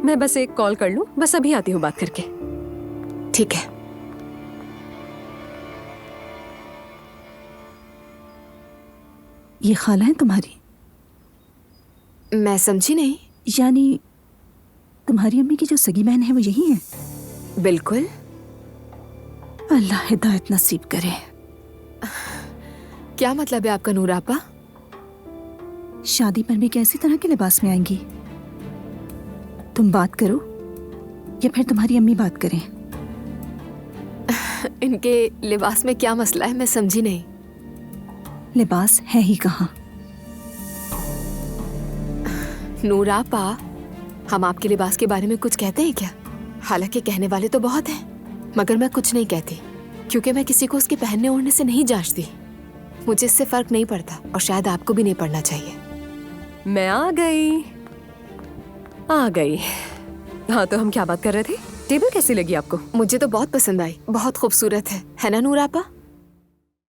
मैं बस एक कॉल कर लूं, बस अभी आती हूँ बात करके। ठीक है। ये खाला है तुम्हारी? मैं समझी नहीं। यानी तुम्हारी अम्मी की जो सगी बहन है वो यही है? बिल्कुल। अल्लाह हिदायत नसीब करे। क्या मतलब है आपका नूर आपा? शादी पर भी कैसी तरह के लिबास में आएंगी? तुम बात करो या फिर तुम्हारी अम्मी बात करें? इनके लिबास में क्या मसला है, मैं समझी नहीं। लिबास है ही कहाँ। नूर आपा, हम आपके लिबास के बारे में कुछ कहते हैं क्या? हालांकि कहने वाले तो बहुत हैं, मगर मैं कुछ नहीं कहती क्योंकि मैं किसी को उसके पहनने ओढ़ने से नहीं जांचती। मुझे इससे फर्क नहीं पड़ता और शायद आपको भी नहीं पड़ना चाहिए। मैं आ गई। हाँ, तो हम क्या बात कर रहे थे? टेबल कैसी लगी आपको? मुझे तो बहुत पसंद आई, बहुत खूबसूरत है ना नूर आपा?